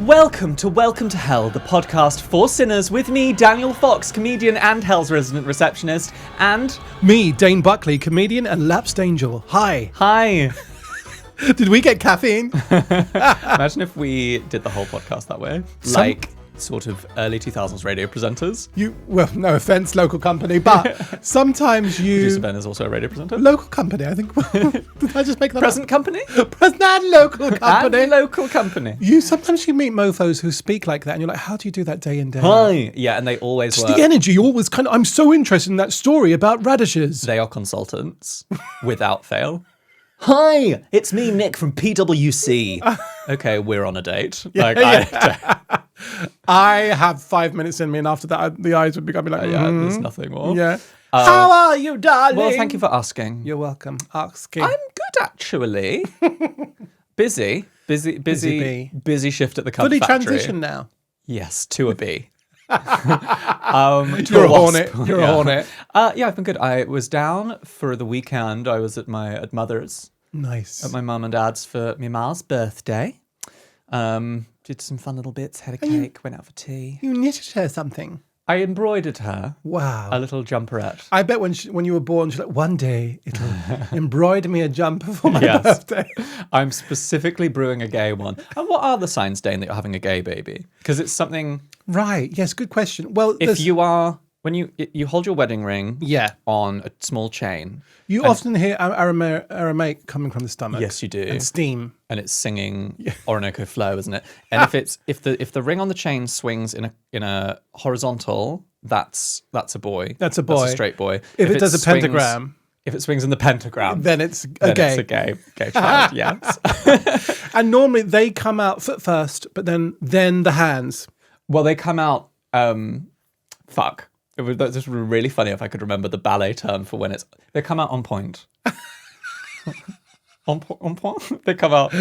Welcome to Hell, the podcast for sinners, with me, Daniel Fox, comedian and Hell's resident receptionist, and... me, Dane Buckley, comedian and lapsed angel. Hi. Hi. Did we get caffeine? Imagine if we did the whole podcast that way. Like, sort of early 2000s radio presenters. Well, no offense, local company, but sometimes you... Producer Ben is also a radio presenter. Local company, I think. Did I just make that Present up? company? Present and local company. And local company. Sometimes you meet mofos who speak like that and you're like, how do you do that day in, day out? Hi. Yeah, and they always Just work. the energy, always kind of, I'm so interested in that story about radishes. They are consultants, without fail. Hi, it's me, Nick, from PwC. Okay, we're on a date. I have 5 minutes in me, and after that, the eyes would become like, there's nothing more. Yeah. How are you, darling? Well, thank you for asking. You're welcome. Asking. I'm good, actually. Busy shift at the Fully factory. transitioned now. Yes, to a bee. You're a hornet. You're a hornet. Yeah, I've been good. I was down for the weekend. I was at my mother's. Nice. At my mum and dad's for my ma's birthday. Did some fun little bits, had a cake, went out for tea. You knitted her something. I embroidered her. Wow. A little jumperette. I bet when you were born, she's like, one day it'll embroider me a jumper for my birthday. I'm specifically brewing a gay one. And what are the signs, Dane, that you're having a gay baby? Because it's something... Right. Yes, good question. Well, if you are... When you hold your wedding ring on a small chain... You often hear Aramaic coming from the stomach. Yes, you do. And steam. And it's singing Orinoco Flow, isn't it? And if the ring on the chain swings in a horizontal, that's a boy. That's a boy. That's a straight boy. If it does a pentagram. If it swings in the pentagram, then it's a gay child, yes. And normally they come out foot first, but then the hands. Well, they come out, fuck. That's just really funny if I could remember the ballet term for when they come out on point. on point? They come out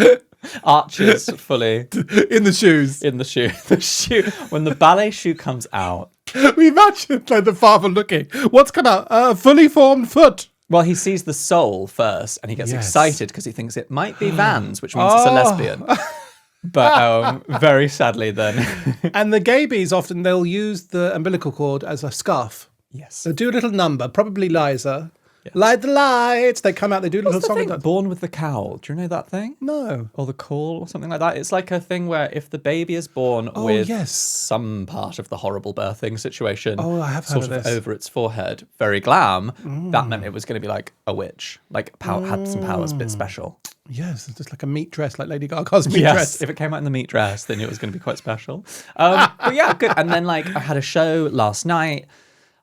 arches fully. In the shoes. In the shoe. The shoe. When the ballet shoe comes out. We imagine like the father looking. What's come out? A fully formed foot. Well, he sees the sole first and he gets excited because he thinks it might be Vans, which means it's a lesbian. But very sadly then. And the gay bees often, they'll use the umbilical cord as a scarf. Yes. They'll do a little number, probably Liza. Yes. Light the lights. They come out, they do a little song. Thing? Born with the cowl. Do you know that thing? No. Or the call or something like that. It's like a thing where if the baby is born with some part of the horrible birthing situation I have heard sort of of this. over its forehead, very glam, that meant it was going to be like a witch. Like had some powers, a bit special. Yes, it's just like a meat dress, like Lady Gaga's meat dress. If it came out in the meat dress, then it was going to be quite special. But yeah, good. And then I had a show last night,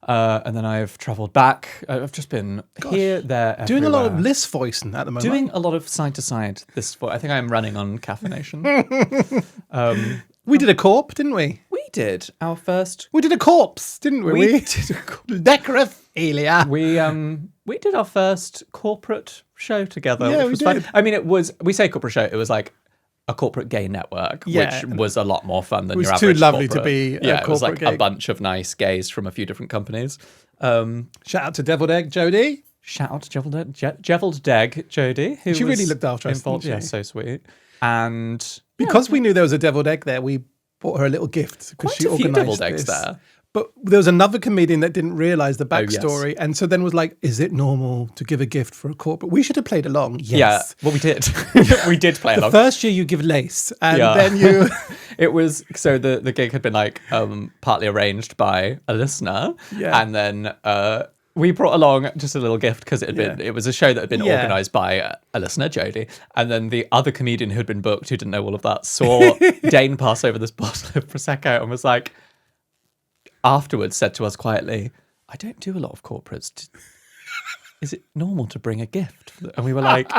and then I've travelled back. I've just been here, there, everywhere. Doing a lot of Liz voicing at the moment. Doing a lot of side to side. I think I'm running on caffeination. We did a corp, didn't we? We did our first. We did a corpse, didn't we? We did a necrophilia. We did our first corporate show together, Yeah, which we was did. fun. I mean, we say corporate show. It was like a corporate gay network, which was a lot more fun than your average. It was too lovely corporate. to be. It was like gig. a bunch of nice gays from a few different companies. Shout out to Deviled Egg Jodie. Shout out to Deviled Egg Jodie, who she was really looked after us. involved. Yeah, so sweet. And because we knew there was a deviled egg there, we bought her a little gift because she quite a few organised deviled eggs this. there. But there was another comedian that didn't realise the backstory, and so then was like, "Is it normal to give a gift for a corporate?" We should have played along. Yes. Yeah, well, we did. We did play along. The first year you give lace, and then you. It was so the gig had been partly arranged by a listener, and then we brought along just a little gift because it was a show that had been organised by a listener, Jodie, and then the other comedian who had been booked, who didn't know all of that, saw Dane pass over this bottle of prosecco and was like, afterwards said to us quietly, "I don't do a lot of corporates. Is it normal to bring a gift?" And we were like,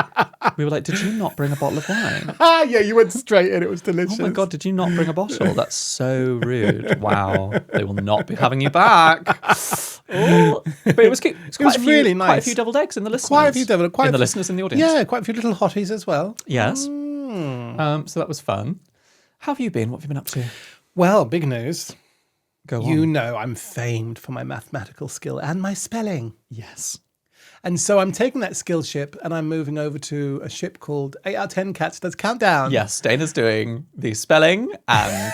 "Did you not bring a bottle of wine?" Yeah, you went straight in. It was delicious. Oh my God, did you not bring a bottle? That's so rude. Wow. They will not be having you back. Oh. But it was cute. It was really nice. Quite a few deviled eggs in the listeners. Quite a few the listeners in the audience. Yeah, quite a few little hotties as well. Yes. So that was fun. How have you been? What have you been up to? Well, big news. Go on. You know I'm famed for my mathematical skill and my spelling. Yes. And so I'm taking that skill ship and I'm moving over to a ship called 8 out of 10 Cats Does Countdown. Yes, Dana's doing the spelling and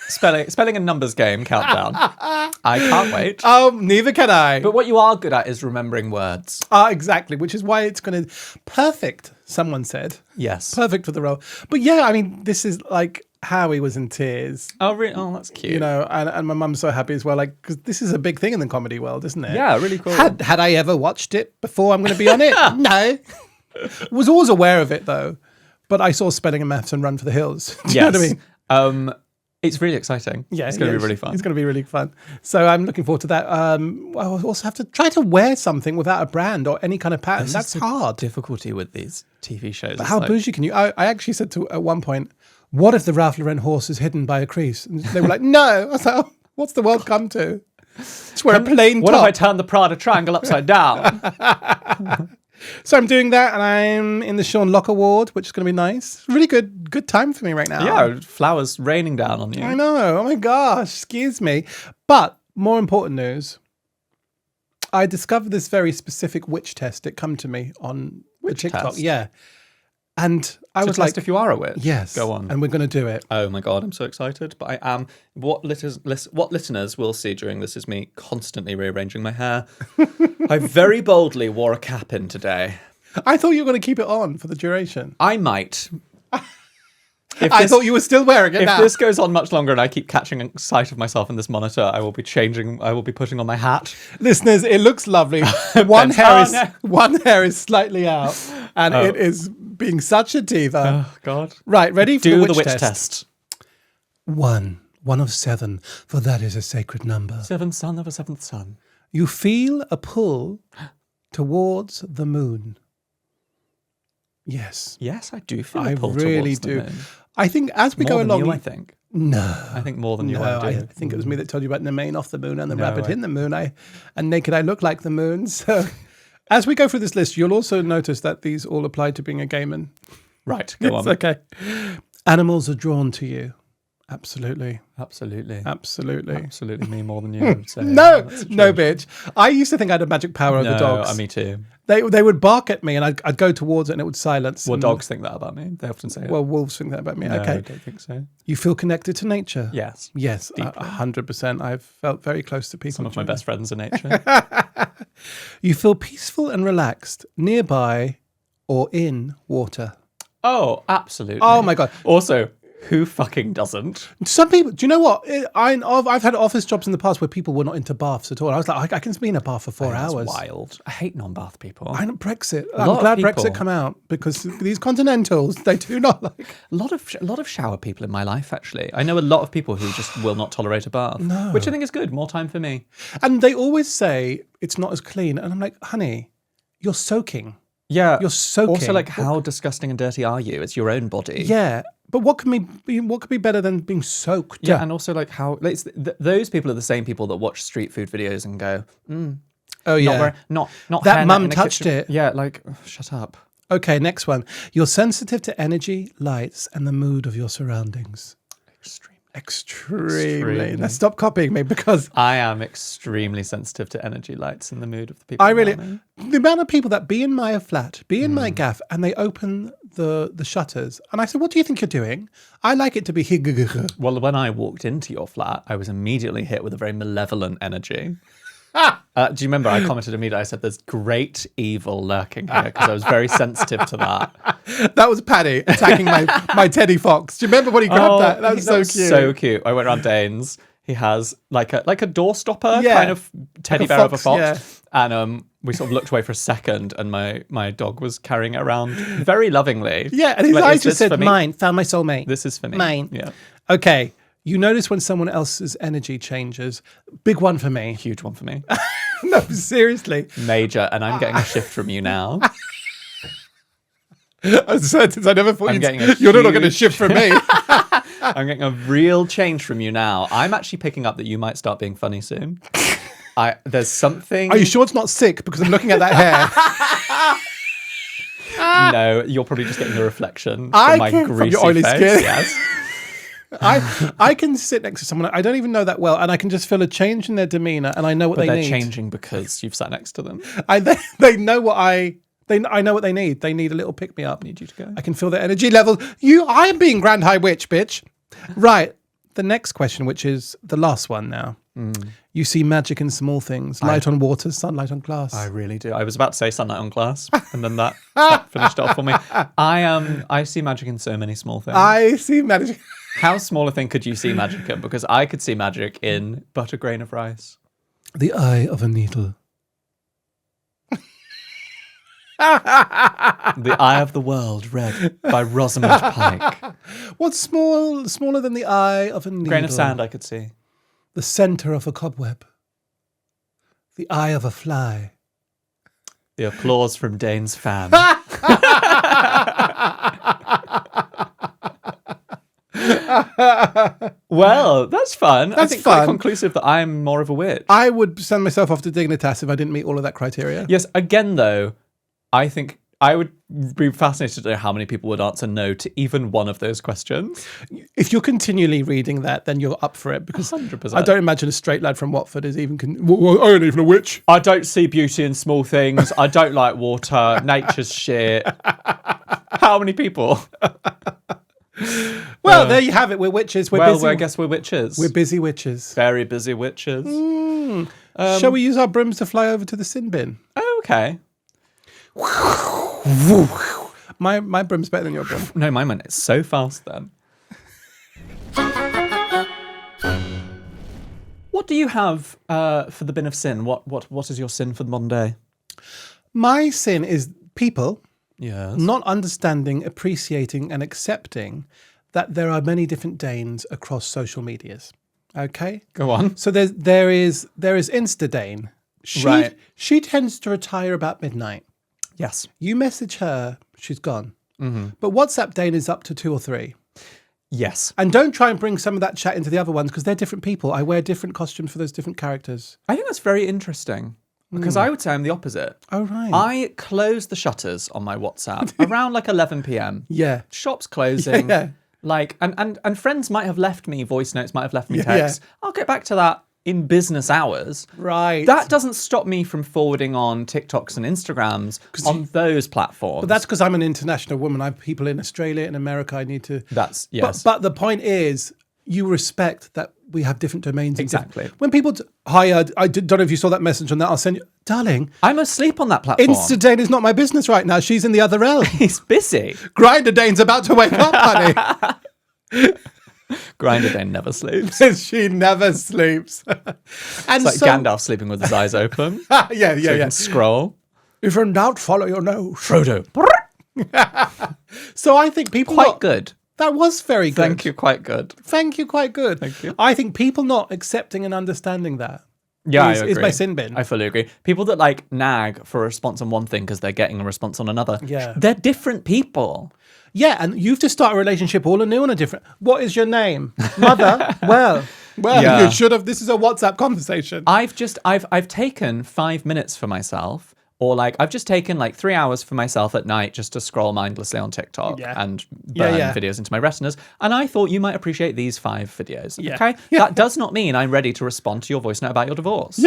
spelling and numbers game countdown. I can't wait. Oh, neither can I. But what you are good at is remembering words. Exactly, which is why it's going to... Perfect, someone said. Yes. Perfect for the role. But yeah, I mean, this is like... Howie was in tears. Oh, really? Oh, that's cute. You know, and my mum's so happy as well, like, because this is a big thing in the comedy world, isn't it? Yeah, really cool. Had I ever watched it before I'm going to be on it? No. Was always aware of it, though. But I saw Spelling and Maths and Run for the Hills. Do you know what I mean? It's really exciting. Yeah, it's going to be really fun. It's going to be really fun. So I'm looking forward to that. I also have to try to wear something without a brand or any kind of pattern. That's hard. Difficulty with these TV shows. But how bougie can you? I actually said at one point, what if the Ralph Lauren horse is hidden by a crease? And they were like, no. I was like, oh, what's the world come to? Just wear a plain top. What if I turn the Prada triangle upside down? So I'm doing that, and I'm in the Sean Locke Award, which is going to be nice. Really good time for me right now. Yeah, flowers raining down on you. I know. Oh my gosh, excuse me. But more important news, I discovered this very specific witch test. It come to me on Witch TikTok. test? Yeah. And I was like, if you are a witch. yes. Go on. And we're going to do it. Oh my God, I'm so excited. But I am. What listeners will see during this is me constantly rearranging my hair. I very boldly wore a cap in today. I thought you were going to keep it on for the duration. I might. I thought you were still wearing it If now. this goes on much longer and I keep catching sight of myself in this monitor, I will be putting on my hat. Listeners, it looks lovely. One hair is slightly out, and it is being such a diva. Oh, God. Right, ready for Do the witch test. 1 of 7, for that is a sacred number. Seventh son of a seventh son. You feel a pull towards the moon. Yes. Yes, I do feel I a pull really towards do. the moon. I think as we More go than along... you, I think. No. I think more than you, No, I do. I think it was me that told you about Nemain off the moon and the rabbit in the moon. And naked I look like the moon. So as we go through this list, you'll also notice that these all apply to being a gay man. Right, go on. Okay. Animals are drawn to you. Absolutely. Absolutely. Absolutely. Absolutely me more than you, I would say. No, bitch. I used to think I had a magic power over dogs. Me too. They would bark at me and I'd go towards it and it would silence. Well, dogs think that about me. They often say it. Well, wolves think that about me. No, okay. I don't think so. You feel connected to nature? Yes. Yes, 100%. I've felt very close to people. Some of my best friends are nature. You feel peaceful and relaxed nearby or in water. Oh, absolutely. Oh my God. Also, who fucking doesn't? Some people, do you know what? I've had office jobs in the past where people were not into baths at all. I was like, I can be in a bath for 4 hours. That's wild. I hate non-bath people. I'm Brexit. I'm glad Brexit come out because these continentals, they do not like. A lot of shower people in my life, actually. I know a lot of people who just will not tolerate a bath, which I think is good. More time for me. And they always say it's not as clean. And I'm like, honey, you're soaking. Yeah. You're soaking. Also, like, how disgusting and dirty are you? It's your own body. Yeah. But what can be better than being soaked? Yeah, and also like how those people are the same people that watch street food videos and go, oh yeah, not that mum touched it. Yeah, like shut up. Okay, next one. You're sensitive to energy, lights, and the mood of your surroundings. Extremely. Now stop copying me because I am extremely sensitive to energy, lights, and the mood of the people. The amount of people that be in my flat, be in my gaff, and they open the shutters, and I said, "What do you think you're doing?" I like it to be. Well, when I walked into your flat, I was immediately hit with a very malevolent energy. Do you remember I commented immediately? I said, "There's great evil lurking here," because I was very sensitive to that. That was Paddy attacking my teddy fox. Do you remember when he grabbed that? That was so cute. So cute. I went around Dane's. He has like a door stopper kind of teddy bear of a fox, and we sort of looked away for a second, and my dog was carrying it around very lovingly. Yeah, and his eyes just said, "Mine, found my soulmate. This is for me. Mine." Yeah. Okay. You notice when someone else's energy changes. Big one for me. Huge one for me. No, seriously. Major, and I'm getting a shift from you now. A sentence I never thought you're not going to shift from me. I'm getting a real change from you now. I'm actually picking up that you might start being funny soon. There's something... Are you sure it's not sick? Because I'm looking at that hair. No, you're probably just getting a reflection from my greasy from your oily face. skin. Yes. I can sit next to someone I don't even know that well, and I can just feel a change in their demeanor, and I know what they need. But they're changing because you've sat next to them. They know what I know what they need. They need a little pick me up. Need you to go. I can feel their energy level. I'm being Grand High Witch, bitch. Right. The next question, which is the last one now. You see magic in small things. Light on water, sunlight on glass. I really do. I was about to say sunlight on glass, and then that finished it off for me. I see magic in so many small things. I see magic. How small a thing could you see magic in? Because I could see magic in but a grain of rice. The eye of a needle. The Eye of the World, read by Rosamund Pike. What's smaller than the eye of a needle? Grain of sand I could see. The center of a cobweb. The eye of a fly. The applause from Dane's fan. Well, that's fun. I think quite conclusive that I'm more of a witch. I would send myself off to Dignitas if I didn't meet all of that criteria. Yes, again though, I think I would be fascinated to know how many people would answer no to even one of those questions. If you're continually reading that, then you're up for it, because 100%. I don't imagine a straight lad from Watford is even... I ain't even a witch. I don't see beauty in small things. I don't like water. Nature's shit. How many people? Well, there you have it. We're witches. We're busy. I guess we're witches. We're busy witches. Very busy witches. Shall we use our brooms to fly over to the sin bin? Oh, okay. My broom's better than your broom. No, mine went so fast then. What do you have for the bin of sin? What is your sin for the modern day? My sin is people not understanding, appreciating, and accepting that there are many different Danes across social medias. Okay? Go on. So there is Insta Dane. She tends to retire about midnight. Yes. You message her, she's gone. Mm-hmm. But WhatsApp Dane is up to 2 or 3. Yes. And don't try and bring some of that chat into the other ones, because they're different people. I wear different costumes for those different characters. I think that's very interesting, because I would say I'm the opposite. Oh, right. I close the shutters on my WhatsApp around like 11 p.m. Yeah. Shops closing. Yeah. Like, and friends might have left me voice notes, might have left me texts. Yeah. I'll get back to that in business hours. Right. That doesn't stop me from forwarding on TikToks and Instagrams on those platforms. But that's because I'm an international woman. I have people in Australia and America I need to... That's, yes. But the point is, you respect that we have different domains. Exactly. When people... Hi, I don't know if you saw that message on that. I'll send you... Darling. I'm asleep on that platform. Insta Dane is not my business right now. She's in the other realm. He's busy. Grindr Dane's about to wake up, honey. Grindr Dane never sleeps. She never sleeps. And it's like Gandalf sleeping with his eyes open. Yeah. You can scroll. If in doubt, follow your nose. Frodo. So I think people... Quite good. That was very good. Thank you, quite good. Thank you, quite good. Thank you. I think people not accepting and understanding that I agree. is my sin bin. I fully agree. People that like nag for a response on one thing because they're getting a response on another. Yeah. They're different people. Yeah, and you've to start a relationship all anew on a different... What is your name? Mother? Well, yeah. You should have... This is a WhatsApp conversation. I've taken 5 minutes for myself, or like I've just taken like 3 hours for myself at night just to scroll mindlessly on TikTok and burn videos into my retinas. And I thought you might appreciate these 5 videos. Yeah. Okay? Yeah. That does not mean I'm ready to respond to your voice note about your divorce.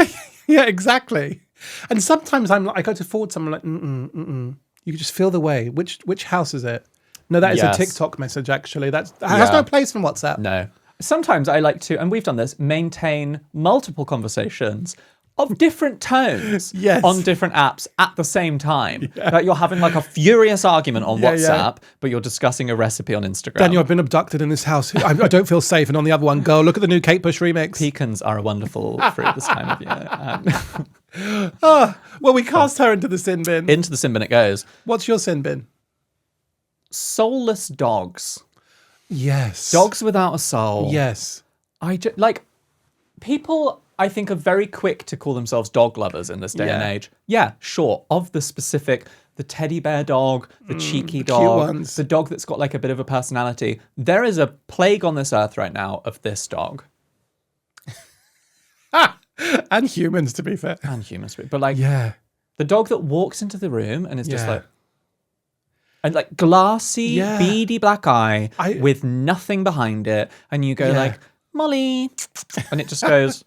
Yeah, exactly. And sometimes I go to forward someone like, You can just feel the way. Which house is it? No, that is a TikTok message, actually. That has no place in WhatsApp. No. Sometimes I like to, and we've done this, maintain multiple conversations of different tones on different apps at the same time. Yeah. Like you're having like a furious argument on WhatsApp, but you're discussing a recipe on Instagram. Daniel, I've been abducted in this house. I don't feel safe. And on the other one, girl, look at the new Kate Bush remix. Pecans are a wonderful fruit this time of year. Well, we cast her into the sin bin. Into the sin bin it goes. What's your sin bin? Soulless dogs. Yes. Dogs without a soul. Yes. People, I think, are very quick to call themselves dog lovers in this day and age. Yeah, sure. Of the specific, the teddy bear dog, the cheeky dog, the dog that's got like a bit of a personality. There is a plague on this earth right now of this dog. And humans, to be fair. And humans. But like, the dog that walks into the room and is just like, And like glassy, Yeah. beady black eye with nothing behind it. And you go like, Molly. And it just goes.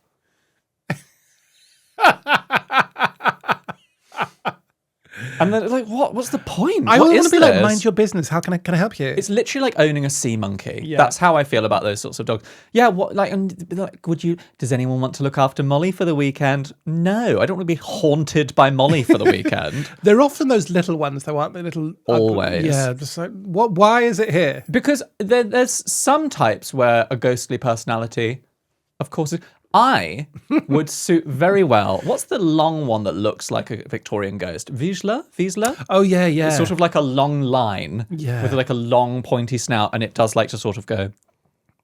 And then like, what's the point? I want to be this? like, mind your business. How can I help you? It's literally like owning a sea monkey. Yeah. That's how I feel about those sorts of dogs. Yeah, does anyone want to look after Molly for the weekend? No, I don't want to be haunted by Molly for the weekend. They're often those little ones though, aren't they? Little always. Yeah, just like why is it here? Because there's some types where a ghostly personality, of course, I would suit very well. What's the long one that looks like a Victorian ghost? Wiesler? Oh, yeah. It's sort of like a long line with like a long pointy snout, and it does like to sort of go.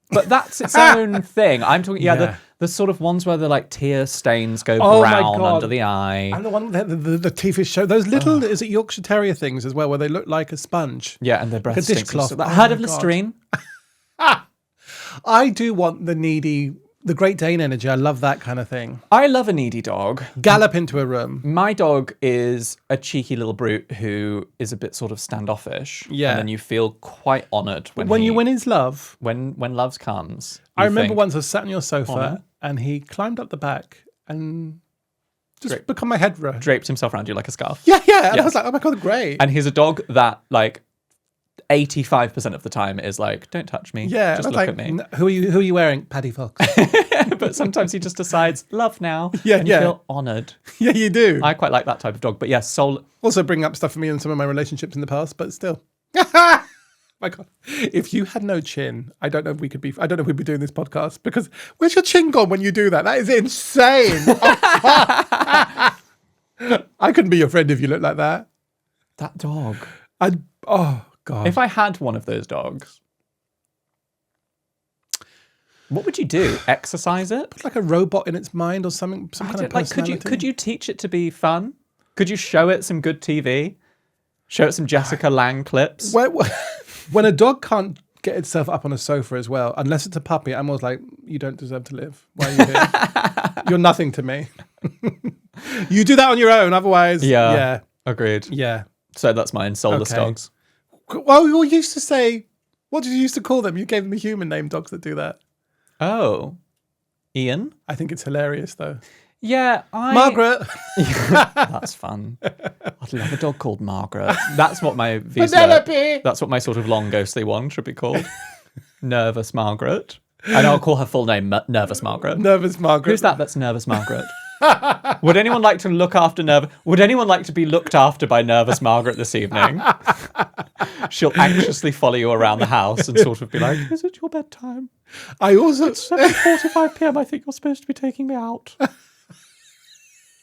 But that's its own thing. I'm talking, the sort of ones where the like tear stains go brown under the eye. And the one the teeth is show. Those little, is it Yorkshire Terrier things as well, where they look like a sponge? Yeah, and their breath like a stinks. dishcloth. Heard of Listerine? I do want the needy... The Great Dane energy. I love that kind of thing. I love a needy dog. Gallop into a room. My dog is a cheeky little brute who is a bit sort of standoffish. Yeah. And then you feel quite honoured when you win his love. When love comes. I remember once I was sat on your sofa and he climbed up the back and just become my head row. Draped himself around you like a scarf. Yeah. And I was like, oh my God, great. And he's a dog that like 85% of the time is like, don't touch me. Yeah, just look at me. Who are you wearing? Paddy Fox. But sometimes he just decides, love now. Yeah, and you feel honoured. Yeah, you do. I quite like that type of dog. But yeah, also bring up stuff for me in some of my relationships in the past, but still. My God. If you had no chin, I don't know if we'd be doing this podcast, because where's your chin gone when you do that? That is insane. I couldn't be your friend if you looked like that. That dog. Oh God. If I had one of those dogs, what would you do? Exercise it? Put like a robot in its mind or something, some kind of personality. Could you teach it to be fun? Could you show it some good TV? Show it some Jessica Lange clips? When a dog can't get itself up on a sofa as well, unless it's a puppy, I'm always like, you don't deserve to live. Why are you here? You're nothing to me. You do that on your own, otherwise. Yeah. Agreed. Yeah. So that's mine, soulless dogs. Well, you used to say, what did you used to call them? You gave them a human name, dogs that do that. Oh. Ian? I think it's hilarious, though. Yeah, Margaret. That's fun. I'd love a dog called Margaret. That's what my Penelope. That's what my sort of long ghostly one should be called. Nervous Margaret. And I'll call her full name Nervous Margaret. Nervous Margaret. Who's that? That's Nervous Margaret. Would anyone like to look after Would anyone like to be looked after by Nervous Margaret this evening? She'll anxiously follow you around the house and sort of be like, "Is it your bedtime? It's 7:45 p.m. I think you're supposed to be taking me out.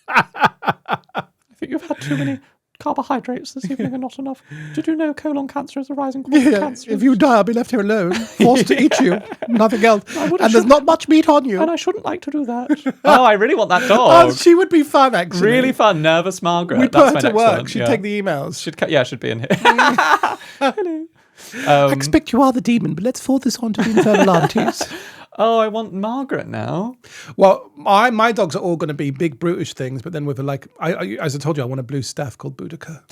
I think you've had too many carbohydrates this evening and not enough. Did you know colon cancer is a rising cause of cancer? If you die, I'll be left here alone, forced to eat you, nothing else. And there's not much meat on you. And I shouldn't like to do that. Oh, I really want that dog. Oh, she would be fun, actually. Really fun. Nervous Margaret. We'd put her to work. She'd take the emails. Should be in here. Hello. I expect you are the demon, but let's forward this on to the infernal aunties. Oh, I want Margaret now. Well, my dogs are all going to be big, brutish things, but then with as I told you, I want a blue staff called Boudica.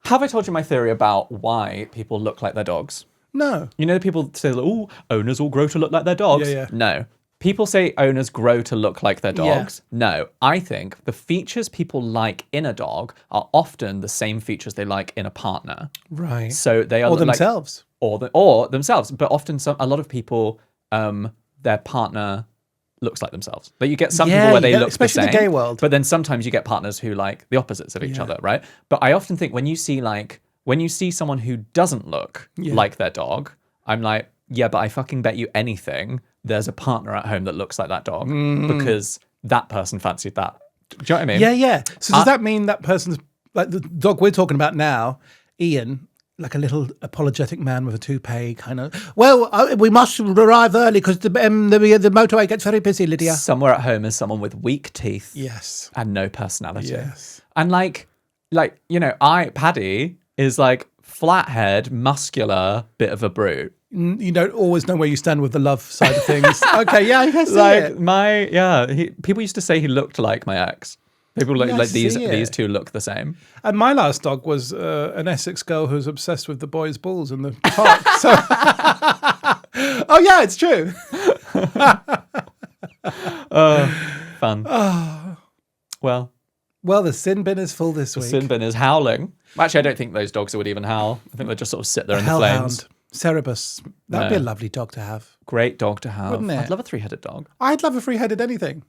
Have I told you my theory about why people look like their dogs? No. You know, people say, oh, owners all grow to look like their dogs. Yeah. No. People say owners grow to look like their dogs. Yeah. No. I think the features people like in a dog are often the same features they like in a partner. Right. So they are themselves. Or themselves. But often a lot of people... their partner looks like themselves. But you get some people where they look the same. Especially the gay world. But then sometimes you get partners who like the opposites of each other, right? But I often think when you see someone who doesn't look like their dog, I'm like, yeah, but I fucking bet you anything there's a partner at home that looks like that dog because that person fancied that. Do you know what I mean? Yeah. So does that mean that person's, like the dog we're talking about now, Ian, like a little apologetic man with a toupee kind of, we must arrive early because the motorway gets very busy, Lydia. Somewhere at home is someone with weak teeth. Yes. And no personality. Yes. And Paddy is like flathead, muscular, bit of a brute. You don't always know where you stand with the love side of things. Okay, yeah, I guess it. People used to say he looked like my ex. People Yeah, I like these see it. these two look the same. And my last dog was an Essex girl who's obsessed with the boys' balls in the park. So, oh yeah, it's true. Fun. Well, the sin bin is full this week. Sin bin is howling. Actually, I don't think those dogs would even howl. I think they'd just sort of sit there in the flames. Cerberus. That'd be a lovely dog to have. Great dog to have. Wouldn't it? I'd love a 3-headed dog. I'd love a 3-headed anything.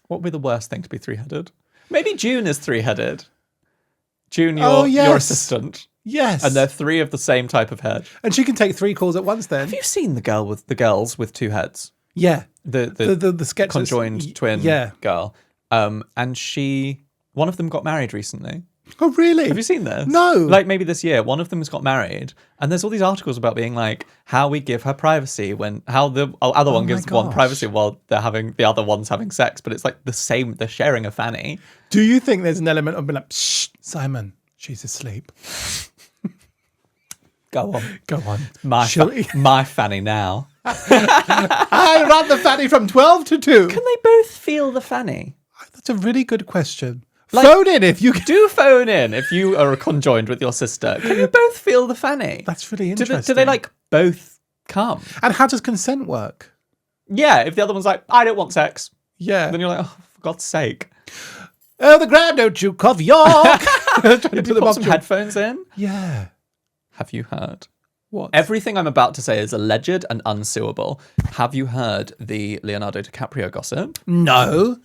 What would be the worst thing to be 3-headed? Maybe June is 3-headed. June, your assistant. Yes. And they're 3 of the same type of head. And she can take 3 calls at once then. Have you seen the girls with 2 heads? Yeah. The sketches. Conjoined twin girl. And one of them got married recently. Oh, really? Have you seen this? No. Like maybe this year, one of them has got married, and there's all these articles about being like how we give her privacy how the other one gives one privacy while the other one's having sex, but it's like the same. They're sharing a fanny. Do you think there's an element of being like, shh, Simon, she's asleep. Go on. My fanny now. I run the fanny from 12 to 2. Can they both feel the fanny? That's a really good question. Phone in if you can. Do phone in if you are conjoined with your sister. Can you both feel the fanny? That's really interesting. Do they like both come? And how does consent work? Yeah, if the other one's like, I don't want sex. Yeah. Then you're like, oh, for God's sake. Oh, the Grand Old Duke of York. Did you put some headphones in? Yeah. Have you heard? What? Everything I'm about to say is alleged and unsuable. Have you heard the Leonardo DiCaprio gossip? No.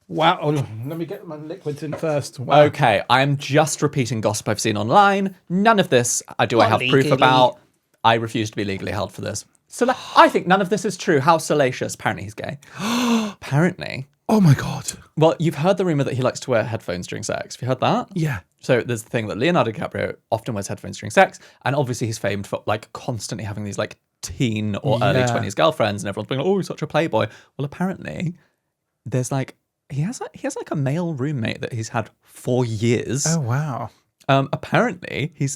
Wow. Oh, let me get my liquids in first. Wow. Okay, I'm just repeating gossip I've seen online. None of this do I have proof about. I refuse to be legally held for this. So I think none of this is true. How salacious. Apparently he's gay. Apparently. Oh my God. Well, you've heard the rumor that he likes to wear headphones during sex. Have you heard that? Yeah. So there's the thing that Leonardo DiCaprio often wears headphones during sex, and obviously he's famed for like constantly having these like teen or early 20s girlfriends, and everyone's being like, oh, he's such a playboy. Well, apparently there's like he has like a male roommate that he's had for years. Oh wow. Apparently he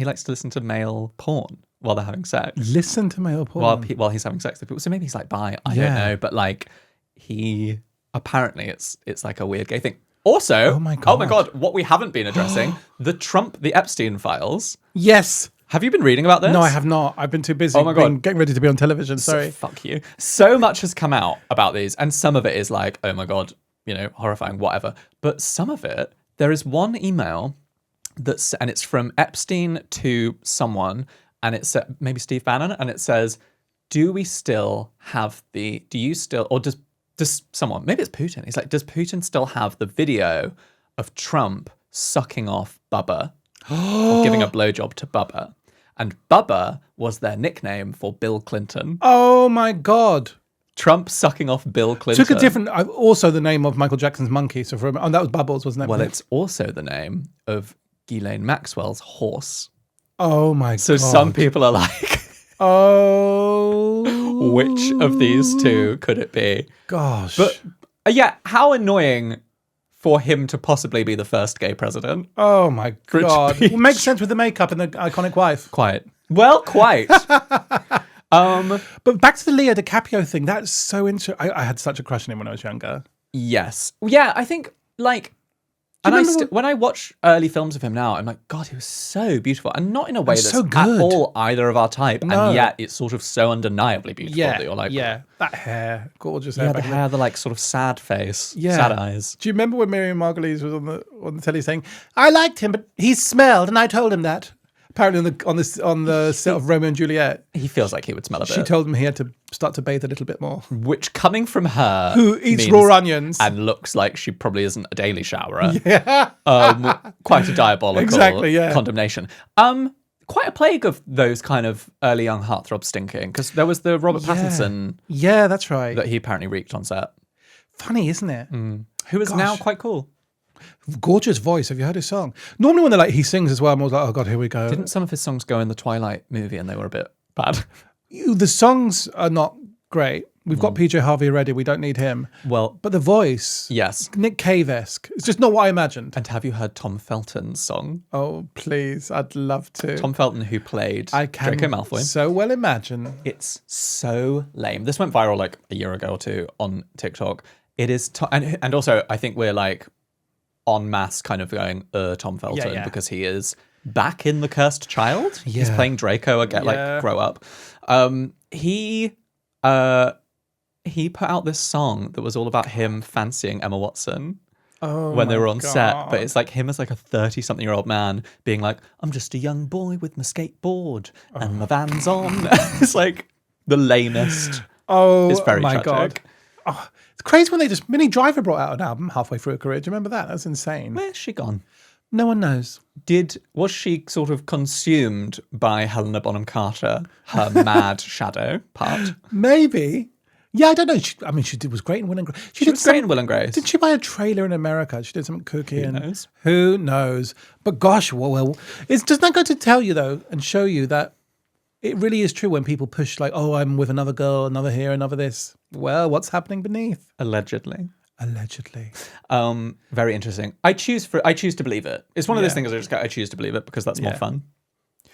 likes to listen to male porn while they're having sex. Listen to male porn while he's having sex with people. So maybe he's like bi. I don't know, but like he apparently it's like a weird gay thing. Also, oh my god, what we haven't been addressing, the Epstein files. Yes. Have you been reading about this? No, I have not. I've been too busy getting ready to be on television. Sorry. Fuck you. So much has come out about these, and some of it is like, oh my god, horrifying, whatever. But some of it, there is one email and it's from Epstein to someone, and it's maybe Steve Bannon, and it says, do you still, or does someone, maybe it's Putin, he's like, does Putin still have the video of Trump sucking off Bubba or giving a blowjob to Bubba? And Bubba was their nickname for Bill Clinton. Oh my God. Trump sucking off Bill Clinton. Took a different, also the name of Michael Jackson's monkey. So that was Bubbles, wasn't it? Well, it's also the name of Ghislaine Maxwell's horse. Oh my God. So some people are like, oh, which of these two could it be? Gosh. But yeah, how annoying for him to possibly be the first gay president. Oh my God. It makes sense with the makeup and the iconic wife. Quite. But back to the Leo DiCaprio thing. That's so interesting. I had such a crush on him when I was younger. Yes. Yeah, I think like, and when I watch early films of him now, I'm like, God, he was so beautiful, and not in a way that's so good. At all either of our type, and yet it's sort of so undeniably beautiful that you're like, that hair, gorgeous hair. Yeah, the hair, the like sort of sad face, sad eyes. Do you remember when Miriam Margolyes was on the telly saying, "I liked him, but he smelled, and I told him that." Apparently, on the set of Romeo and Juliet, he feels like he would smell a bit. She told him he had to start to bathe a little bit more. Which, coming from her, who eats raw onions and looks like she probably isn't a daily showerer, quite a diabolical condemnation. Quite a plague of those kind of early young heartthrobs stinking, because there was the Robert Pattinson. Yeah, that's right. That he apparently reeked on set. Funny, isn't it? Who is now quite cool. Gorgeous voice. Have you heard his song? Normally when they're like, he sings as well, I'm always like, oh God, here we go. Didn't some of his songs go in the Twilight movie and they were a bit bad? The songs are not great. We've got PJ Harvey already. We don't need him. Well, but the voice, yes, Nick Cave-esque. It's just not what I imagined. And have you heard Tom Felton's song? Oh, please. I'd love to. Tom Felton, who played Draco Malfoy. So well imagine. It's so lame. This went viral like a year ago or two on TikTok. It is, and also I think we're like en masse kind of going, Tom Felton, because he is back in The Cursed Child. Yeah. He's playing Draco again, like grow up. He put out this song that was all about him fancying Emma Watson. When they were on set, but it's like him as like a 30-something-year-old man being like, I'm just a young boy with my skateboard and my Vans on. It's like the lamest. It's very my tragic. God. It's crazy when Minnie Driver brought out an album halfway through her career. Do you remember that? That's insane. Where's she gone? No one knows. Was she sort of consumed by Helena Bonham Carter, her mad shadow part? Maybe. Yeah, I don't know. She was great in Will and Grace. She was great in Will and Grace. Did she buy a trailer in America? She did something kooky. Who knows? Who knows? But gosh, doesn't that go to tell you, though, and show you that it really is true when people push like, oh, I'm with another girl, another here, another this. Well, what's happening beneath? Allegedly. Very interesting. I choose to believe it. It's one of those things I choose to believe it because that's more fun.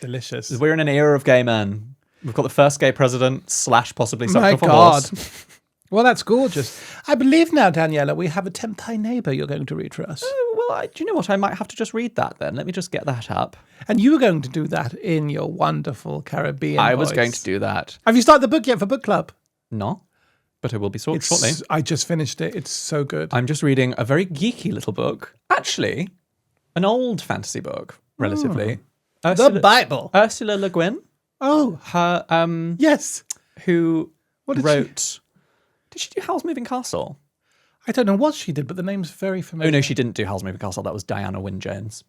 Delicious. We're in an era of gay men. We've got the first gay president / possibly sucked off a God. horse. Well, that's gorgeous. I believe now, Daniela, we have a Tempt Thy Neighbour you're going to read for us. Do you know what? I might have to just read that then. Let me just get that up. And you were going to do that in your wonderful Caribbean I voice. was going to do that. Have you started the book yet for book club? No, but it will be shortly. I just finished it. It's so good. I'm just reading a very geeky little book. Actually, an old fantasy book, relatively. The Bible. Ursula Le Guin. Oh. Her, yes. Who wrote... Did she do Howl's Moving Castle? I don't know what she did, but the name's very familiar. Oh, no, she didn't do Howl's Moving Castle. That was Diana Wynne Jones.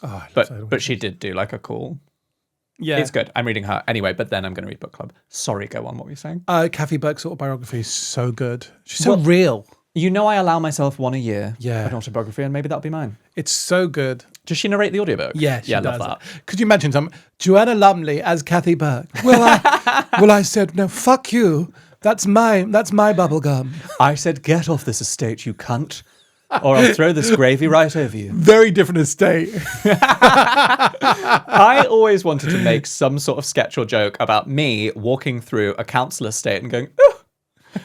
Oh, but she did do like a cool... Yeah. It's good. I'm reading her. Anyway, but then I'm going to read book club. Sorry, go on. What were you saying? Kathy Burke's autobiography is so good. She's so real. You know I allow myself one a year. Yeah. An autobiography, and maybe that'll be mine. It's so good. Does she narrate the audiobook? Yeah, she I does. love that. Could you imagine Joanna Lumley as Kathy Burke? I said, no, fuck you. That's my bubble gum. I said, get off this estate, you cunt, or I'll throw this gravy right over you. Very different estate. I always wanted to make some sort of sketch or joke about me walking through a council estate and going, oh,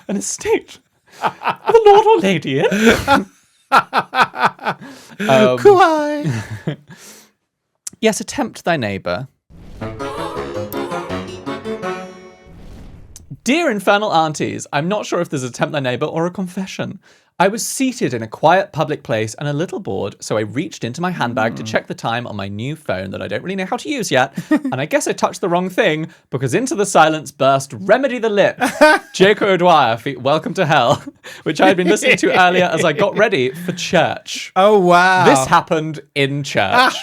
an estate. The Lord or Lady in? Kuai. Yes, Tempt Thy Neighbour. Dear Infernal Aunties, I'm not sure if there's a Tempt Thy Neighbour or a confession. I was seated in a quiet public place and a little bored, so I reached into my handbag to check the time on my new phone that I don't really know how to use yet, and I guess I touched the wrong thing, because into the silence burst Remedy the Lip, Jacob O'Dwyer, feat Welcome to Hell, which I had been listening to earlier as I got ready for church. Oh, wow. This happened in church.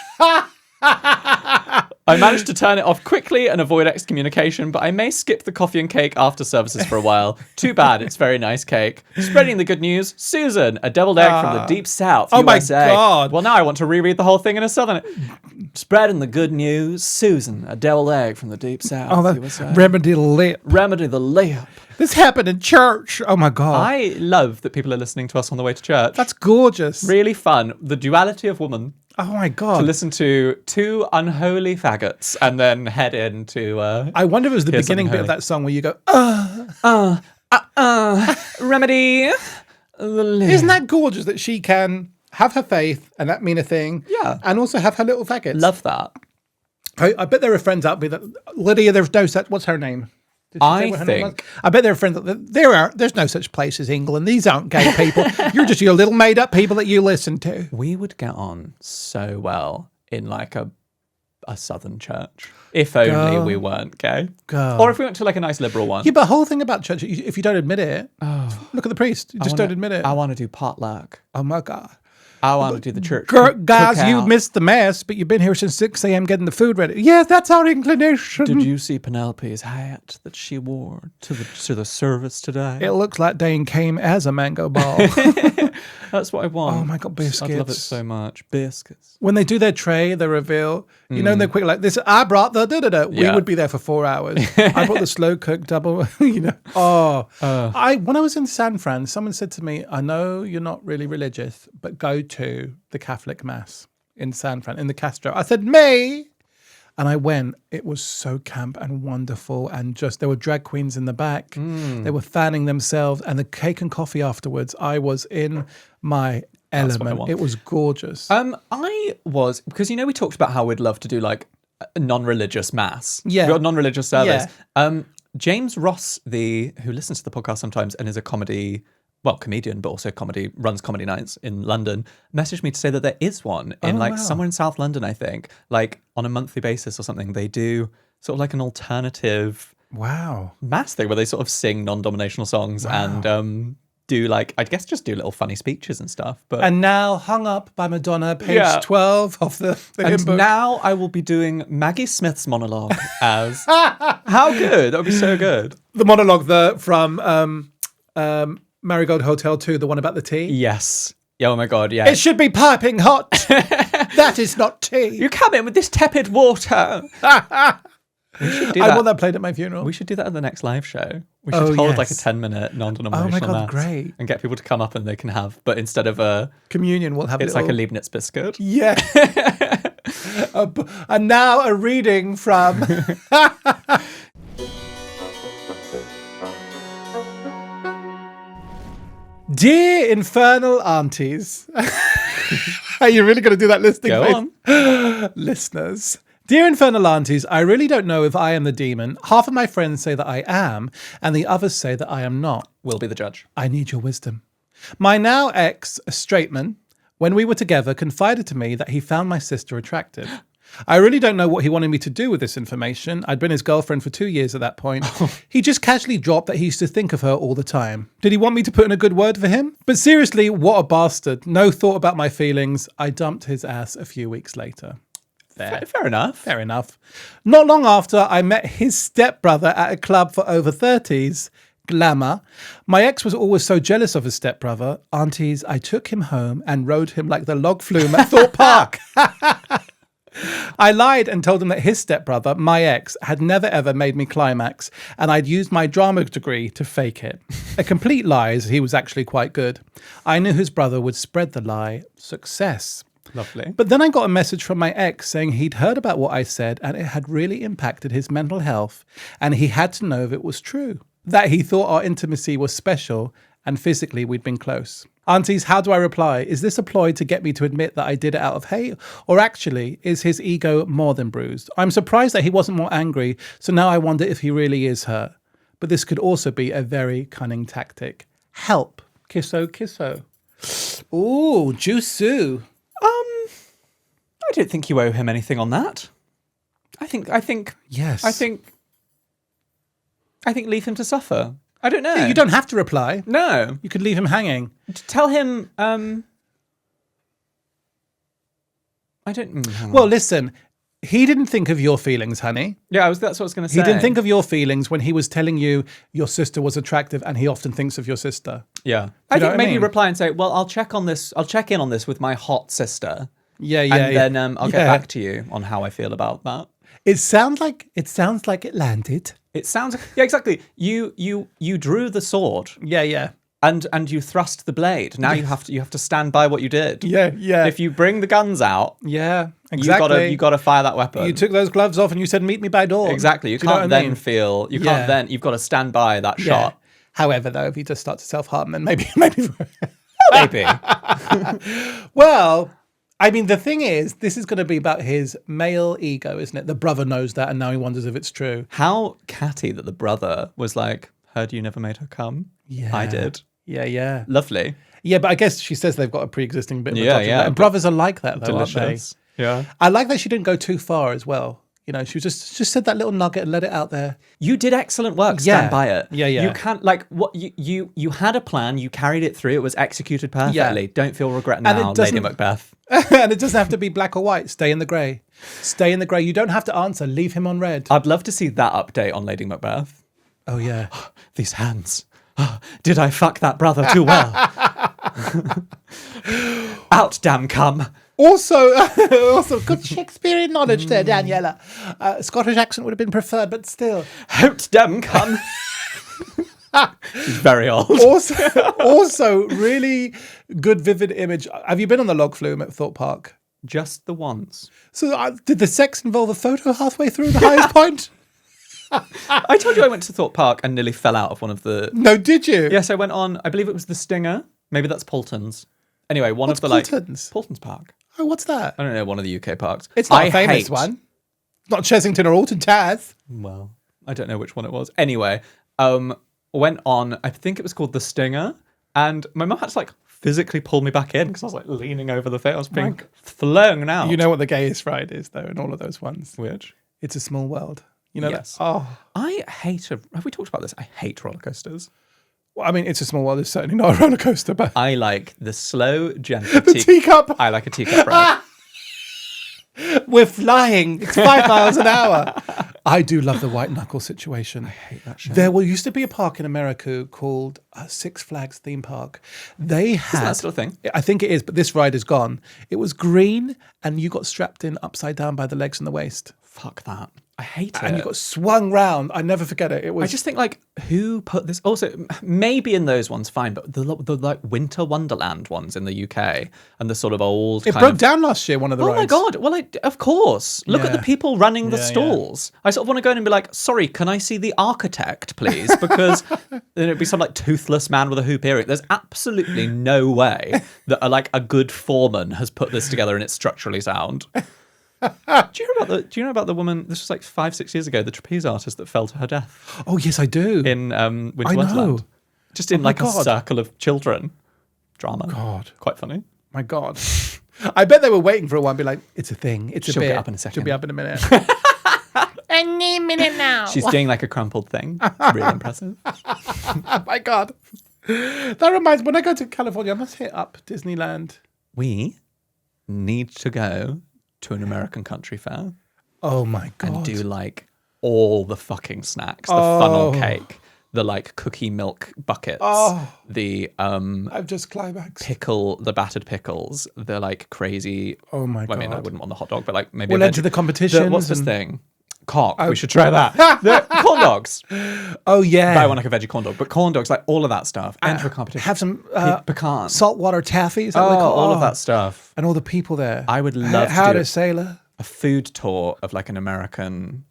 I managed to turn it off quickly and avoid excommunication, but I may skip the coffee and cake after services for a while. Too bad, it's very nice cake. Spreading the good news, Susan, a deviled egg from the deep south, USA. My God. Well, now I want to reread the whole thing in a southern... Spreading the good news, Susan, a deviled egg from the deep south, USA. Remedy the Lip. Remedy the Lip. This happened in church. Oh, my God. I love that people are listening to us on the way to church. That's gorgeous. Really fun. The duality of woman. Oh, my God. To listen to two unholy faggots and then head into... I wonder if it was the beginning bit of that song where you go, Remedy. Isn't that gorgeous that she can have her faith and that mean a thing? Yeah. And also have her little faggots. Love that. I bet there are friends out there that... Lydia, there's no such... What's her name? I bet there are friends that there's no such place as England. These aren't gay people. You're just your little made up people that you listen to. We would get on so well in like a southern church. If only we weren't gay. Or if we went to like a nice liberal one. Yeah, but the whole thing about church, if you don't admit it, look at the priest. You just don't admit it. I want to do potluck. Oh my God. I want to do the church. Guys, you missed the mass, but you've been here since 6 a.m. getting the food ready. Yes, that's our inclination. Did you see Penelope's hat that she wore to the service today? It looks like Dane came as a mango ball. That's what I want. Oh my God, biscuits. I love it so much. Biscuits. When they do their tray, they reveal, you know, they're quick like this. I brought the da-da-da. We would be there for 4 hours. I brought the slow cooked double, you know. When I was in San Fran, someone said to me, I know you're not really religious, but go to the Catholic Mass in San Fran, in the Castro. I said, me? And I went. It was so camp and wonderful. And just, there were drag queens in the back. They were fanning themselves. And the cake and coffee afterwards, I was in my element. It was gorgeous. I was, because, we talked about how we'd love to do like a non-religious mass. Yeah. We got non-religious service. Yeah. James Ross, who listens to the podcast sometimes and is a comedian, but also runs comedy nights in London, messaged me to say that there is one in somewhere in South London, I think, like on a monthly basis or something. They do sort of like an alternative mass thing where they sort of sing non-denominational songs and do like, I guess, just do little funny speeches and stuff. But and now Hung Up by Madonna, page 12 of the hymn book. And now I will be doing Maggie Smith's monologue as how good? That would be so good. The monologue from Marigold Hotel 2, the one about the tea. Yes. Yeah, oh my God, yeah. It should be piping hot. That is not tea. You come in with this tepid water. We should do that. I want that played at my funeral. We should do that at the next live show. We should hold like a 10-minute non-denominational mass. Great. And get people to come up and they can have, but instead of a communion, we'll have it's like a Leibniz biscuit. Yeah. And now a reading from Dear Infernal Aunties. Are you really going to do that listing? Go on. Listeners. Dear Infernal Aunties, I really don't know if I am the demon. Half of my friends say that I am, and the others say that I am not. We'll be the judge. I need your wisdom. My now ex, a straight man, when we were together, confided to me that he found my sister attractive. I really don't know what he wanted me to do with this information. I'd been his girlfriend for 2 years at that point. He just casually dropped that he used to think of her all the time. Did he want me to put in a good word for him? But seriously, what a bastard. No thought about my feelings. I dumped his ass a few weeks later. Fair enough. Fair enough. Not long after, I met his stepbrother at a club for over 30s. Glamour. My ex was always so jealous of his stepbrother. Aunties, I took him home and rode him like the log flume at Thorpe Park. I lied and told him that his stepbrother, my ex, had never ever made me climax, and I'd used my drama degree to fake it. A complete lie, as he was actually quite good. I knew his brother would spread the lie. Success. Lovely. But then I got a message from my ex saying he'd heard about what I said and it had really impacted his mental health, and he had to know if it was true. That he thought our intimacy was special and physically we'd been close. Aunties, how do I reply? Is this a ploy to get me to admit that I did it out of hate? Or actually, is his ego more than bruised? I'm surprised that he wasn't more angry, so now I wonder if he really is hurt. But this could also be a very cunning tactic. Help. Kisso, kisso. Ooh, Jusoo. I don't think you owe him anything on that. I think yes. I think leave him to suffer. I don't know. You don't have to reply. No. You could leave him hanging. Tell him, I don't... Well, listen, he didn't think of your feelings, honey. Yeah, that's what I was going to say. He didn't think of your feelings when he was telling you your sister was attractive, and he often thinks of your sister. Yeah. I think maybe reply and say, well, I'll check in on this with my hot sister. Yeah. And then I'll get back to you on how I feel about that. It sounds like it landed. It sounds exactly. You drew the sword. Yeah. And you thrust the blade. Now you have to stand by what you did. Yeah. If you bring the guns out, exactly. You got to fire that weapon. You took those gloves off and you said, "Meet me by dawn." Exactly. You can't then feel. You can't then. You've got to stand by that shot. However, though, if you just start to self-harm, then maybe. Maybe. Well, I mean, the thing is, this is going to be about his male ego, isn't it? The brother knows that, and now he wonders if it's true. How catty that the brother was like, "Heard you never made her come." Yeah, I did. Yeah. Lovely. Yeah, but I guess she says they've got a pre-existing bit of a yeah. And brothers are like that, though, Delicious. aren't they? Yeah. I like that she didn't go too far as well. You know, she just said that little nugget and let it out there. You did excellent work. Stand by it. Yeah. You can't what you had a plan. You carried it through. It was executed perfectly. Don't feel regret now, Lady Macbeth. And it doesn't have to be black or white. Stay in the grey. Stay in the grey. You don't have to answer. Leave him on red. I'd love to see that update on Lady Macbeth. Oh yeah. These hands. Did I fuck that brother too well? Out, damn cum. Also, good Shakespearean knowledge there, Daniela. Scottish accent would have been preferred, but still. Out, damn cum. She's very old. Also, really good, vivid image. Have you been on the log flume at Thorpe Park? Just the once. So did the sex involve a photo halfway through the highest point? I told you I went to Thorpe Park and nearly fell out of one of the... No, did you? Yes, I went on, I believe it was the Stinger. Maybe that's Paulton's. Anyway, one What's of the Paulton's? Paulton's Park. Oh, what's that? I don't know, one of the UK parks. It's not a famous one. It's not Chessington or Alton Taz. Well, I don't know which one it was. Anyway, went on, I think it was called the Stinger, and my mum had to physically pull me back in because I was leaning over the thing. I was being flown out. You know what the gayest ride is, though, in all of those ones? Which? It's a Small World. You know yes. that? Oh. I hate... Have we talked about this? I hate roller coasters. Well, I mean, It's a Small World is certainly not a roller coaster, but... I like the slow, gentle... the teacup! I like a teacup ride. We're flying. It's 5 miles an hour. I do love the white knuckle situation. I hate that shit. There used to be a park in America called Six Flags Theme Park. They had... Isn't that still a thing? I think it is, but this ride is gone. It was green, and you got strapped in upside down by the legs and the waist. Fuck that. I hate it. And you got swung round. I never forget it. It was... I just think, who put this... Also, maybe in those ones, fine, but the Winter Wonderland ones in the UK and the sort of old It broke down last year, one of the rides. Oh my God. Well, of course. Look at the people running the stalls. I sort of want to go in and be like, sorry, can I see the architect, please? Because then it'd be some toothless man with a hoop earring. There's absolutely no way that a good foreman has put this together and it's structurally sound. Do you know about the woman? This was 5-6 years ago. The trapeze artist that fell to her death. Oh yes, I do. In Winter Wonderland, just in a circle of children. Drama. God, quite funny. My God, I bet they were waiting for a one. Be like, it's a thing. It's She'll a bit. Get up in a second. She'll be up in a minute. I need a minute now. She's doing a crumpled thing. Really impressive. My God, that reminds me. When I go to California, I must hit up Disneyland. We need to go to an American country fair. Oh my God. And do all the fucking snacks. The funnel cake, the cookie milk buckets, the I've just climaxed. the battered pickles, the crazy... Oh my God. I mean, I wouldn't want the hot dog, but maybe... We'll enter the competitions. What's this thing? Cock. We should try that. The corn dogs. Oh yeah. But I want a veggie corn dog. But corn dogs, all of that stuff. Enter a competition. Have some pecan. saltwater taffy. Is that what they call? All of that stuff. And all the people there. I would love How to do sailor. A food tour of an American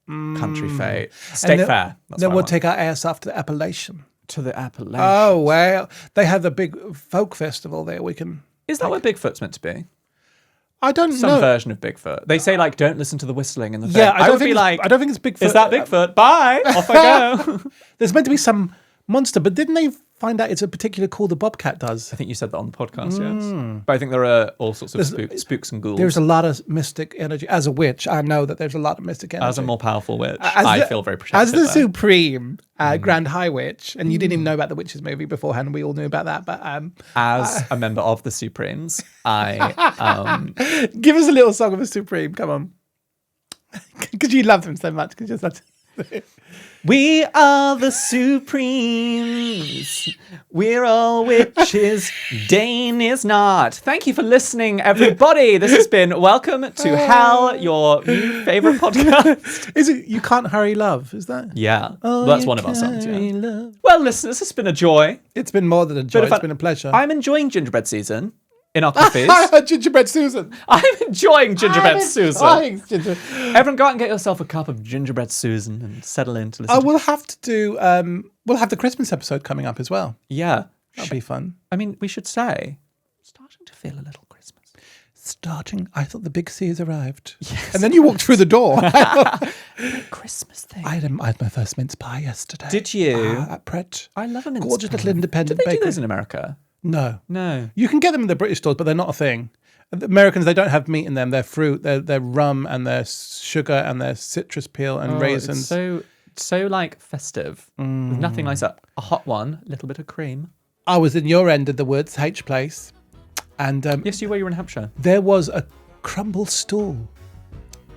country fair. State fair. Then we'll take our ass off to the Appalachian. To the Appalachian. Oh, well, they have the big folk festival there. We can... Is that what Bigfoot's meant to be? I don't know. Some version of Bigfoot. They say don't listen to the whistling in the thing. Yeah, I don't think it's Bigfoot. Is that Bigfoot? Bye. Off I go. There's meant to be some monster, but didn't they find out it's a particular call the bobcat does? I think you said that on the podcast, yes. But I think there are all sorts of spooks and ghouls. There's a lot of mystic energy. As a witch, I know that there's a lot of mystic energy. As a more powerful witch, I feel very protected. As the supreme Grand High Witch, and you didn't even know about the Witches movie beforehand, we all knew about that. But as a member of the Supremes, I... Give us a little song of a Supreme, come on. Because you love them so much. We are the Supremes. We're all witches. Dane is not. Thank you for listening, everybody. This has been Welcome to Hell, your new favorite podcast. Is it You Can't Hurry Love? Is that? Yeah. Well, that's one of our songs, yeah. Well, listeners, it's been a joy. It's been more than a joy. It's been a pleasure. I'm enjoying gingerbread season. In our coffees. Gingerbread Susan. I'm enjoying Gingerbread Susan. Gingerbread. Everyone go out and get yourself a cup of Gingerbread Susan and settle in to listen. We'll have to do, we'll have the Christmas episode coming up as well. Yeah. That'll be fun. I mean, we should say, starting to feel a little Christmas. I thought the big C has arrived. Yes. And then you walked through the door. Christmas thing. I had my first mince pie yesterday. Did you? At Pret. I love a mince pie. Gorgeous little independent bakery. Did they do bakery. those in America? No. You can get them in the British stores, but they're not a thing. The Americans, they don't have meat in them. They're fruit, they're rum, and they're sugar, and they're citrus peel and raisins. It's so festive. With nothing nicer. A hot one, a little bit of cream. I was in your end of the woods, H Place, and yes, you were. You were in Hampshire. There was a crumble stool.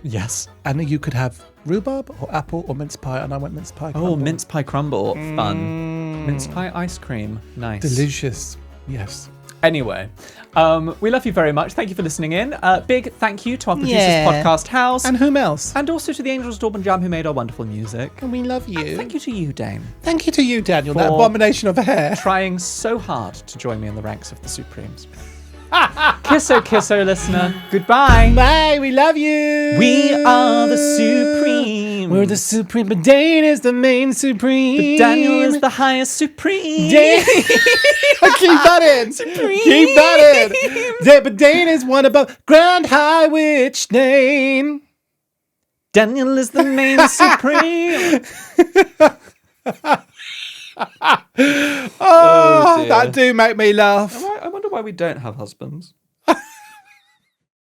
Yes, and you could have rhubarb or apple or mince pie, and I went mince pie. Crumble. Oh, mince pie crumble, fun. Mince pie ice cream, nice, delicious. Yes. Anyway, we love you very much. Thank you for listening in. Big thank you to our producers, Podcast House. And whom else? And also to the Angels Dorban Jam, who made our wonderful music. And we love you. And thank you to you, Dane. Thank you to you, Daniel, that abomination of a hair. Trying so hard to join me in the ranks of the Supremes. Kiss, oh, listener. Goodbye. Bye, we love you. We are the Supreme. We're the Supreme, but Dane is the main Supreme. But Daniel is the highest Supreme. Dane. Keep that in. Supreme. Keep that in. But Dane is one above Grand High Witch Dane. Daniel is the main Supreme. Oh, that do make me laugh. I wonder why we don't have husbands.